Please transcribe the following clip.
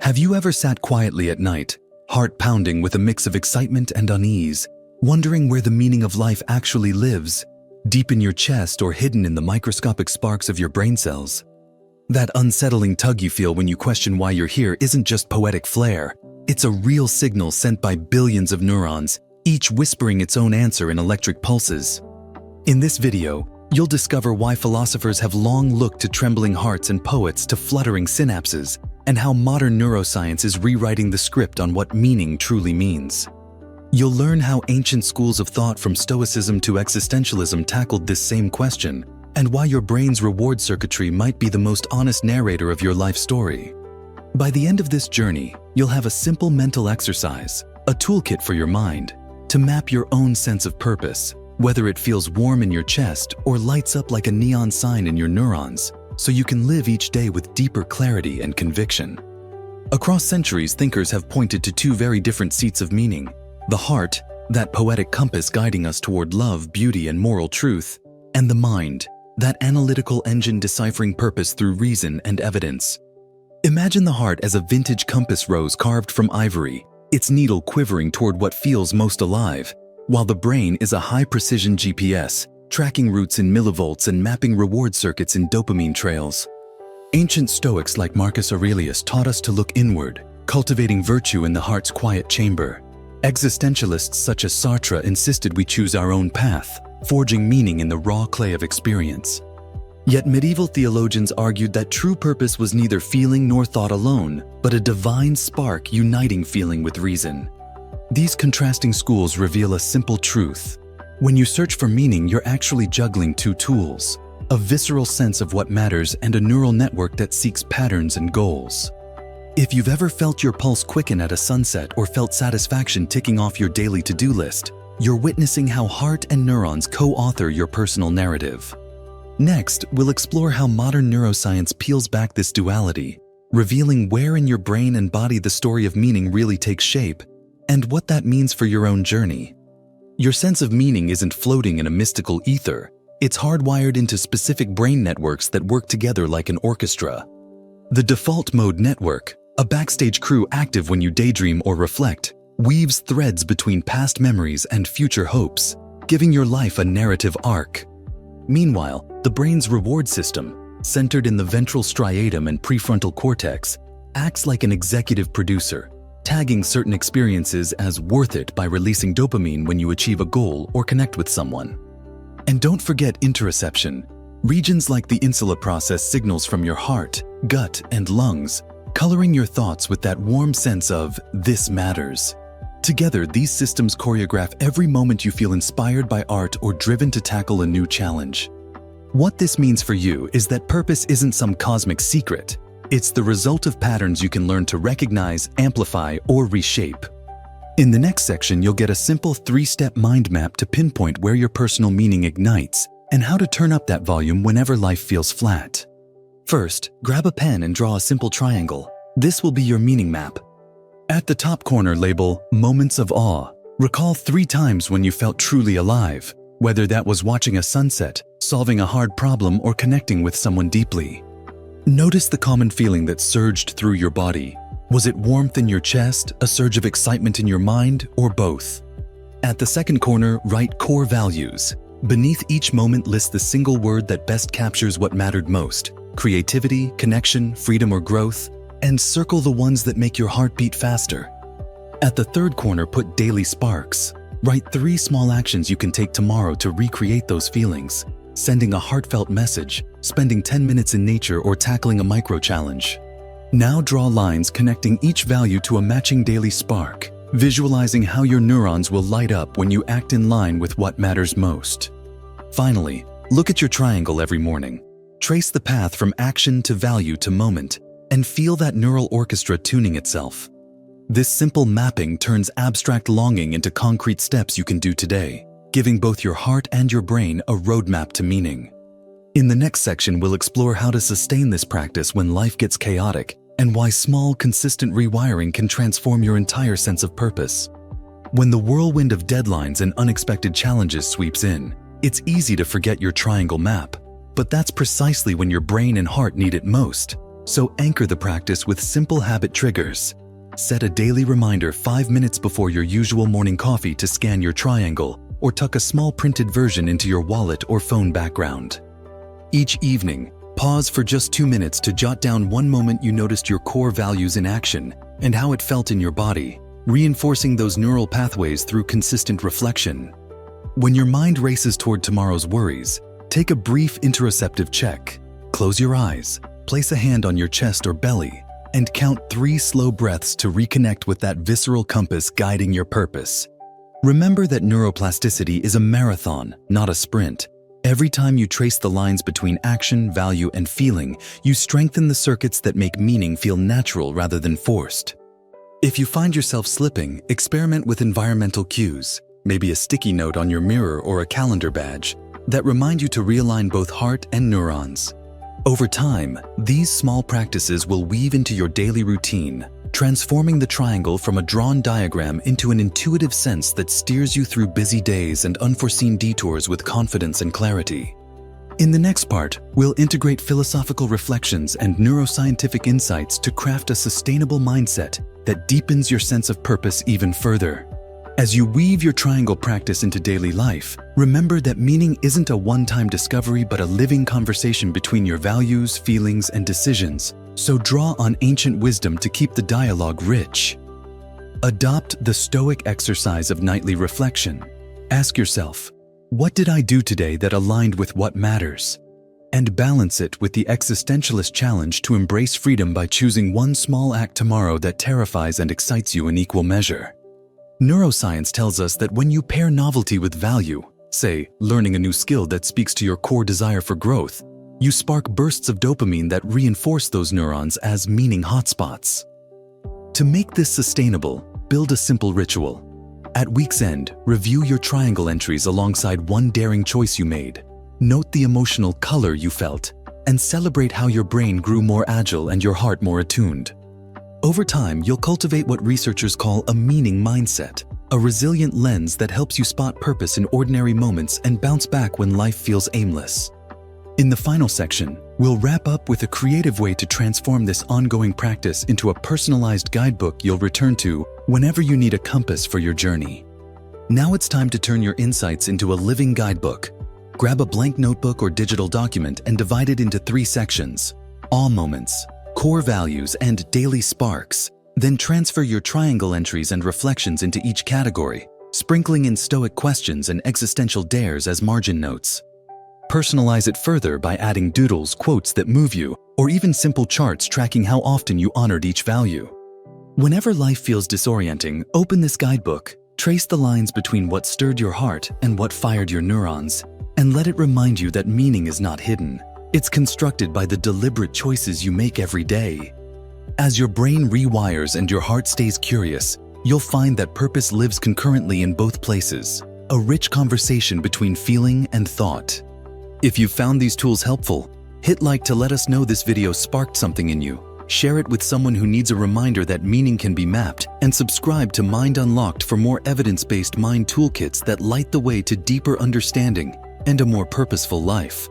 Have you ever sat quietly at night, heart pounding with a mix of excitement and unease, wondering where the meaning of life actually lives, deep in your chest or hidden in the microscopic sparks of your brain cells? That unsettling tug you feel when you question why you're here isn't just poetic flair. It's a real signal sent by billions of neurons, each whispering its own answer in electric pulses. In this video, you'll discover why philosophers have long looked to trembling hearts and poets to fluttering synapses, and how modern neuroscience is rewriting the script on what meaning truly means. You'll learn how ancient schools of thought from Stoicism to Existentialism tackled this same question, and why your brain's reward circuitry might be the most honest narrator of your life story. By the end of this journey, you'll have a simple mental exercise, a toolkit for your mind, to map your own sense of purpose, whether it feels warm in your chest or lights up like a neon sign in your neurons, so you can live each day with deeper clarity and conviction. Across centuries, thinkers have pointed to two very different seats of meaning: the heart, that poetic compass guiding us toward love, beauty, and moral truth, and the mind, that analytical engine deciphering purpose through reason and evidence. Imagine the heart as a vintage compass rose carved from ivory, its needle quivering toward what feels most alive, while the brain is a high-precision GPS, tracking routes in millivolts and mapping reward circuits in dopamine trails. Ancient Stoics like Marcus Aurelius taught us to look inward, cultivating virtue in the heart's quiet chamber. Existentialists such as Sartre insisted we choose our own path, forging meaning in the raw clay of experience. Yet medieval theologians argued that true purpose was neither feeling nor thought alone, but a divine spark uniting feeling with reason. These contrasting schools reveal a simple truth. When you search for meaning, you're actually juggling two tools: a visceral sense of what matters and a neural network that seeks patterns and goals. If you've ever felt your pulse quicken at a sunset or felt satisfaction ticking off your daily to-do list, you're witnessing how heart and neurons co-author your personal narrative. Next, we'll explore how modern neuroscience peels back this duality, revealing where in your brain and body the story of meaning really takes shape, and what that means for your own journey. Your sense of meaning isn't floating in a mystical ether. It's hardwired into specific brain networks that work together like an orchestra. The default mode network, a backstage crew active when you daydream or reflect, weaves threads between past memories and future hopes, giving your life a narrative arc. Meanwhile, the brain's reward system, centered in the ventral striatum and prefrontal cortex, acts like an executive producer, tagging certain experiences as worth it by releasing dopamine when you achieve a goal or connect with someone. And don't forget interoception. Regions like the insula process signals from your heart, gut, and lungs, coloring your thoughts with that warm sense of "this matters." Together, these systems choreograph every moment you feel inspired by art or driven to tackle a new challenge. What this means for you is that purpose isn't some cosmic secret. It's the result of patterns you can learn to recognize, amplify, or reshape. In the next section, you'll get a simple 3-step mind map to pinpoint where your personal meaning ignites and how to turn up that volume whenever life feels flat. First, grab a pen and draw a simple triangle. This will be your meaning map. At the top corner, label Moments of Awe. Recall 3 times when you felt truly alive, whether that was watching a sunset, solving a hard problem, or connecting with someone deeply. Notice the common feeling that surged through your body. Was it warmth in your chest, a surge of excitement in your mind, or both? At the second corner, write Core Values. Beneath each moment, list the single word that best captures what mattered most: creativity, connection, freedom, or growth, and circle the ones that make your heart beat faster. At the third corner, put Daily Sparks. Write 3 small actions you can take tomorrow to recreate those feelings: sending a heartfelt message, spending 10 minutes in nature, or tackling a micro-challenge. Now draw lines connecting each value to a matching daily spark, visualizing how your neurons will light up when you act in line with what matters most. Finally, look at your triangle every morning. Trace the path from action to value to moment, and feel that neural orchestra tuning itself. This simple mapping turns abstract longing into concrete steps you can do today, giving both your heart and your brain a roadmap to meaning. In the next section, we'll explore how to sustain this practice when life gets chaotic, and why small, consistent rewiring can transform your entire sense of purpose. When the whirlwind of deadlines and unexpected challenges sweeps in, it's easy to forget your triangle map. But that's precisely when your brain and heart need it most. So anchor the practice with simple habit triggers. Set a daily reminder 5 minutes before your usual morning coffee to scan your triangle, or tuck a small printed version into your wallet or phone background. Each evening, pause for just 2 minutes to jot down one moment you noticed your core values in action and how it felt in your body, reinforcing those neural pathways through consistent reflection. When your mind races toward tomorrow's worries, take a brief interoceptive check. Close your eyes, place a hand on your chest or belly, and count 3 slow breaths to reconnect with that visceral compass guiding your purpose. Remember that neuroplasticity is a marathon, not a sprint. Every time you trace the lines between action, value, and feeling, you strengthen the circuits that make meaning feel natural rather than forced. If you find yourself slipping, experiment with environmental cues, maybe a sticky note on your mirror or a calendar badge, that remind you to realign both heart and neurons. Over time, these small practices will weave into your daily routine, transforming the triangle from a drawn diagram into an intuitive sense that steers you through busy days and unforeseen detours with confidence and clarity. In the next part, we'll integrate philosophical reflections and neuroscientific insights to craft a sustainable mindset that deepens your sense of purpose even further. As you weave your triangle practice into daily life, remember that meaning isn't a one-time discovery but a living conversation between your values, feelings, and decisions. So draw on ancient wisdom to keep the dialogue rich. Adopt the Stoic exercise of nightly reflection. Ask yourself, what did I do today that aligned with what matters? And balance it with the existentialist challenge to embrace freedom by choosing one small act tomorrow that terrifies and excites you in equal measure. Neuroscience tells us that when you pair novelty with value, say, learning a new skill that speaks to your core desire for growth, you spark bursts of dopamine that reinforce those neurons as meaning hotspots. To make this sustainable, build a simple ritual. At week's end, review your triangle entries alongside one daring choice you made. Note the emotional color you felt, and celebrate how your brain grew more agile and your heart more attuned. Over time, you'll cultivate what researchers call a meaning mindset, a resilient lens that helps you spot purpose in ordinary moments and bounce back when life feels aimless. In the final section, we'll wrap up with a creative way to transform this ongoing practice into a personalized guidebook you'll return to whenever you need a compass for your journey. Now it's time to turn your insights into a living guidebook. Grab a blank notebook or digital document and divide it into 3 sections: awe moments, core values, and daily sparks. Then transfer your triangle entries and reflections into each category, sprinkling in Stoic questions and existential dares as margin notes. Personalize it further by adding doodles, quotes that move you, or even simple charts tracking how often you honored each value. Whenever life feels disorienting, open this guidebook, trace the lines between what stirred your heart and what fired your neurons, and let it remind you that meaning is not hidden. It's constructed by the deliberate choices you make every day. As your brain rewires and your heart stays curious, you'll find that purpose lives concurrently in both places, a rich conversation between feeling and thought. If you found these tools helpful, hit like to let us know this video sparked something in you. Share it with someone who needs a reminder that meaning can be mapped, and subscribe to Mind Unlocked for more evidence-based mind toolkits that light the way to deeper understanding and a more purposeful life.